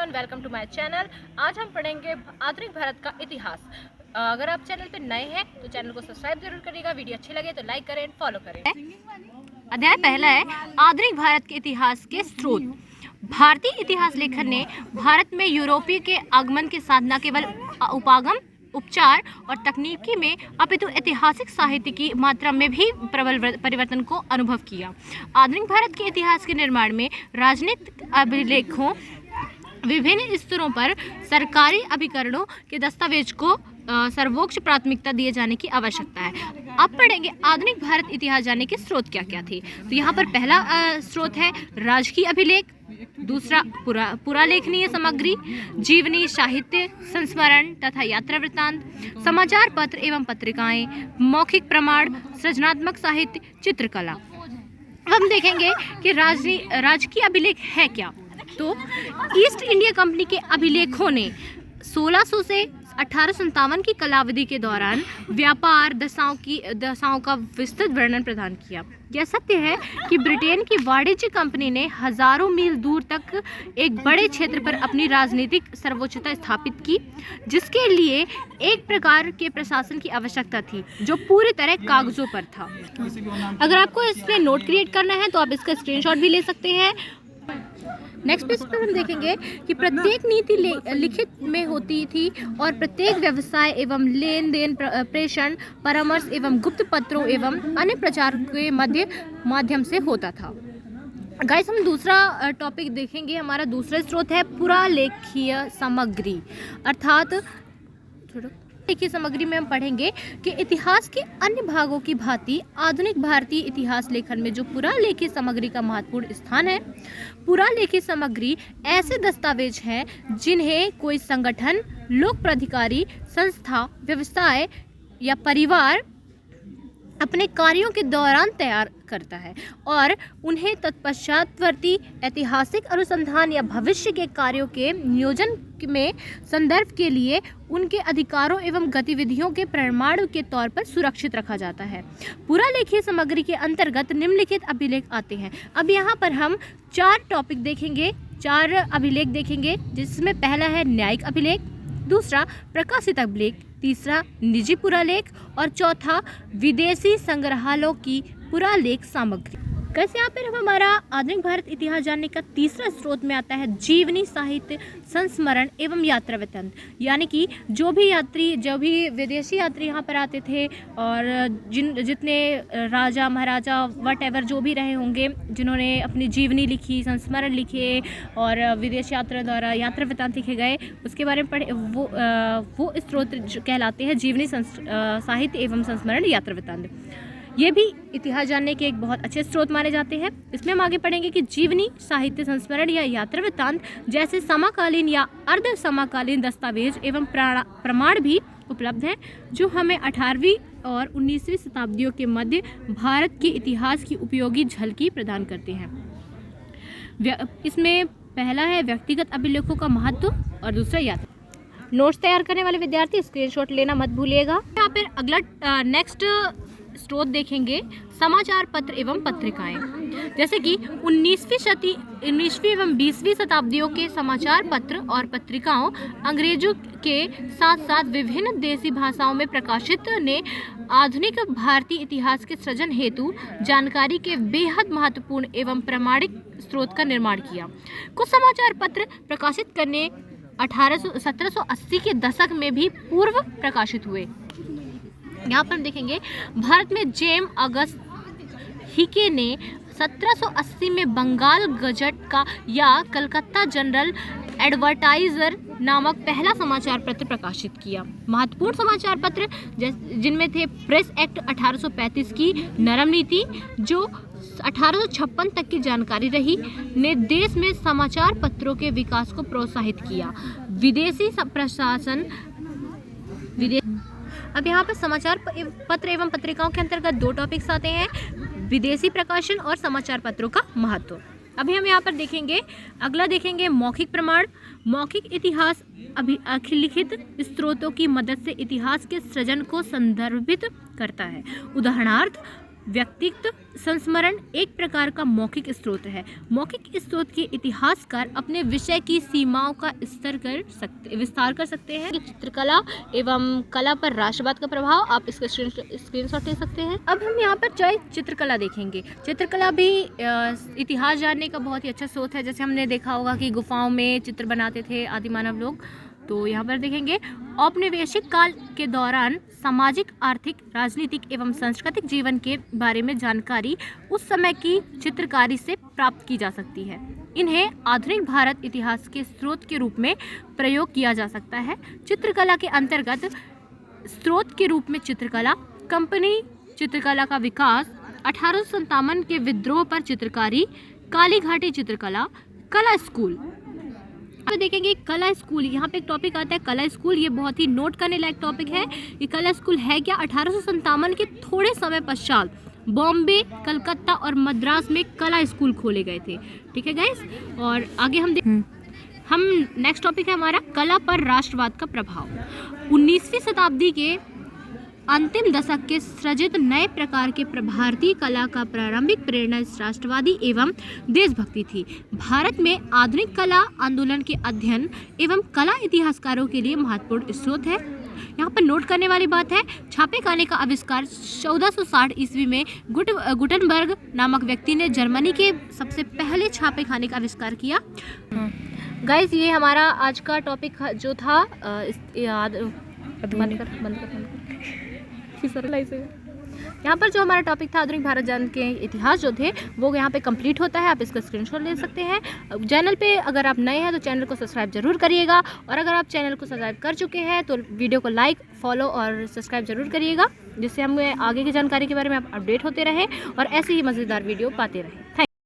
Everyone, welcome to my channel. आज हम पढ़ेंगे आधुनिक भारत का इतिहास। अगर आप चैनल पे नए हैं तो चैनल को सब्सक्राइब जरूर करिएगा। वीडियो अच्छी लगे तो लाइक करें, फॉलो करें। अध्याय पहला है आधुनिक भारत के इतिहास के स्रोत। भारतीय इतिहास लेखन ने भारत में यूरोपीय के आगमन के साथ न केवल उपागम, उपचार और तकनीकी में अपितु ऐतिहासिक साहित्य की मात्रा में भी प्रबल परिवर्तन को अनुभव किया। आधुनिक भारत के इतिहास के निर्माण में राजनीतिक अभिलेखों, विभिन्न स्तरों पर सरकारी अभिकरणों के दस्तावेज को सर्वोच्च प्राथमिकता दिए जाने की आवश्यकता है। अब पढ़ेंगे आधुनिक भारत इतिहास जानने के स्रोत क्या क्या थे। तो यहाँ पर पहला स्रोत है राजकीय अभिलेख, दूसरा पुरालेखनीय सामग्री, जीवनी, साहित्य, संस्मरण तथा यात्रा वृत्तांत, समाचार पत्र एवं पत्रिकाएं, मौखिक प्रमाण, सृजनात्मक साहित्य, चित्रकला। अब हम देखेंगे कि राजकीय अभिलेख है क्या। तो ईस्ट इंडिया कंपनी के अभिलेखों ने 1600 से 1857 की कालावधि के दौरान व्यापार दशाओं का विस्तृत वर्णन प्रदान किया। यह सत्य है कि ब्रिटेन की वाणिज्य कंपनी ने हजारों मील दूर तक एक बड़े क्षेत्र पर अपनी राजनीतिक सर्वोच्चता स्थापित की, जिसके लिए एक प्रकार के प्रशासन की आवश्यकता थी जो पूरी तरह कागजों पर था। अगर आपको इसमें नोट क्रिएट करना है तो आप इसका स्क्रीनशॉट भी ले सकते हैं। नेक्स्ट पेज पर हम देखेंगे कि प्रत्येक नीति लिखित में होती थी और प्रत्येक व्यवसाय एवं लेन देन, प्रेषण, परामर्श एवं गुप्त पत्रों एवं अन्य प्रचार के माध्यम से होता था। गाइस, हम दूसरा टॉपिक देखेंगे। हमारा दूसरा स्रोत है पुरालेखीय सामग्री, अर्थात लिखित सामग्री में हम पढ़ेंगे कि इतिहास के अन्य भागों की भांति आधुनिक भारतीय इतिहास लेखन में जो पुरालेखित सामग्री का महत्वपूर्ण स्थान है। पुरालेखित सामग्री ऐसे दस्तावेज हैं जिन्हें कोई संगठन, लोक प्राधिकारी, संस्था, व्यवसाय या परिवार अपने कार्यों के दौरान तैयार करता है और उन्हें तत्पश्चातवर्ती ऐतिहासिक अनुसंधान या भविष्य के कार्यों के नियोजन में संदर्भ के लिए उनके अधिकारों एवं गतिविधियों के प्रमाण के तौर पर सुरक्षित रखा जाता है। पुरालेखीय सामग्री के अंतर्गत निम्नलिखित अभिलेख आते हैं। अब यहाँ पर हम 4 टॉपिक देखेंगे, 4 अभिलेख देखेंगे, जिसमें पहला है न्यायिक अभिलेख, दूसरा प्रकाशित अभिलेख, तीसरा निजी पुरालेख और चौथा विदेशी संग्रहालयों की पुरालेख सामग्री। कैसे यहाँ पर हमारा आधुनिक भारत इतिहास जानने का तीसरा स्रोत में आता है जीवनी, साहित्य, संस्मरण एवं यात्रा वृत्तांत। यानी कि जो भी विदेशी यात्री यहाँ पर आते थे और जितने राजा महाराजा वटएवर जो भी रहे होंगे, जिन्होंने अपनी जीवनी लिखी, संस्मरण लिखे और विदेश यात्रा द्वारा यात्रा वृत्तांत लिखे गए, उसके बारे में पढ़े, वो स्रोत कहलाते हैं जीवनी, साहित्य एवं संस्मरण, यात्रा वृत्तांत। ये भी इतिहास जानने के एक बहुत अच्छे स्रोत माने जाते हैं। इसमें हम आगे पढ़ेंगे कि जीवनी, साहित्य, संस्मरण या यात्रा वृत्तांत जैसे समकालीन या अर्ध समकालीन दस्तावेज एवं प्रमाण भी उपलब्ध हैं, जो हमें 18वीं और 19वीं शताब्दियों के मध्य भारत के इतिहास की उपयोगी झलकी प्रदान करते हैं। इसमें पहला है व्यक्तिगत अभिलेखों का महत्व और दूसरा यात्रा। नोट्स तैयार करने वाले विद्यार्थी स्क्रीनशॉट लेना मत भूलिएगा। यहाँ पर अगला नेक्स्ट स्रोत देखेंगे समाचार पत्र एवं पत्रिकाएं। जैसे कि 19वीं एवं 20वीं शताब्दियों के समाचार पत्र और पत्रिकाओं अंग्रेजों के साथ साथ विभिन्न देसी भाषाओं में प्रकाशित ने आधुनिक भारतीय इतिहास के सृजन हेतु जानकारी के बेहद महत्वपूर्ण एवं प्रामाणिक स्रोत का निर्माण किया। कुछ समाचार पत्र प्रकाशित करने 1780 के दशक में भी पूर्व प्रकाशित हुए। यहाँ पर हम देखेंगे भारत में जेम अगस्त हिके ने 1780 में बंगाल गजट का या कलकत्ता जनरल एडवर्टाइजर नामक पहला समाचार पत्र प्रकाशित किया। महत्वपूर्ण समाचार पत्र जिनमें थे प्रेस एक्ट 1835 की नरम नीति, जो 1856 तक की जानकारी रही, ने देश में समाचार पत्रों के विकास को प्रोत्साहित किया। विदेशी प्रशासन अब यहाँ पर समाचार पत्र एवं पत्रिकाओं के अंतर्गत 2 टॉपिक्स आते हैं, विदेशी प्रकाशन और समाचार पत्रों का महत्व। अभी हम यहाँ पर देखेंगे, अगला देखेंगे मौखिक प्रमाण। मौखिक इतिहास लिखित स्रोतों की मदद से इतिहास के सृजन को संदर्भित करता है। उदाहरणार्थ व्यक्तित्व संस्मरण एक प्रकार का मौखिक स्रोत है। मौखिक स्रोत के इतिहासकार अपने विषय की सीमाओं का विस्तार कर सकते हैं। चित्रकला एवं कला पर राष्ट्रवाद का प्रभाव, आप इसका स्क्रीनशॉट ले सकते हैं। अब हम यहाँ पर चित्रकला देखेंगे। चित्रकला भी इतिहास जानने का बहुत ही अच्छा स्रोत है। जैसे हमने देखा होगा कि गुफाओं में चित्र बनाते थे आदि मानव लोग, तो यहाँ पर देखेंगे औपनिवेशिक काल के दौरान सामाजिक, आर्थिक, राजनीतिक एवं सांस्कृतिक जीवन के बारे में जानकारी उस समय की चित्रकारी से प्राप्त की जा सकती है। इन्हें आधुनिक भारत इतिहास के स्रोत के रूप में प्रयोग किया जा सकता है। चित्रकला के अंतर्गत स्रोत के रूप में चित्रकला, कंपनी चित्रकला का विकास, 1857 के विद्रोह पर चित्रकारी, काली घाटी चित्रकला, कला स्कूल। तो देखेंगे कला स्कूल, यहाँ पे एक टॉपिक आता है कला स्कूल। ये बहुत ही नोट करने लायक टॉपिक है। ये कला स्कूल है क्या? 1857 के थोड़े समय पश्चात बॉम्बे, कलकत्ता और मद्रास में कला स्कूल खोले गए थे। ठीक है गाइस, और आगे हम नेक्स्ट टॉपिक है हमारा कला पर राष्ट्रवाद का प्रभाव। 19वीं शताब्दी के अंतिम दशक के सृजित नए प्रकार के भारतीय कला का प्रारंभिक प्रेरणा राष्ट्रवादी एवं देशभक्ति थी। भारत में आधुनिक कला आंदोलन के अध्ययन एवं कला इतिहासकारों के लिए महत्वपूर्ण स्रोत है। यहाँ पर नोट करने वाली बात है, छापे खाने का आविष्कार 1460 ईस्वी में गुटनबर्ग नामक व्यक्ति ने जर्मनी के सबसे पहले छापे खाने का आविष्कार किया। गाइस, ये हमारा आज का टॉपिक जो था यहाँ पर जो हमारा टॉपिक था आधुनिक भारत जान के इतिहास जो थे वो यहाँ पे कंप्लीट होता है। आप इसका स्क्रीनशॉट ले सकते हैं। चैनल पे अगर आप नए हैं तो चैनल को सब्सक्राइब जरूर करिएगा, और अगर आप चैनल को सब्सक्राइब कर चुके हैं तो वीडियो को लाइक, फॉलो और सब्सक्राइब जरूर करिएगा, जिससे हमें आगे की जानकारी के बारे में आप अपडेट होते रहें और ऐसे ही मज़ेदार वीडियो पाते रहें। थैंक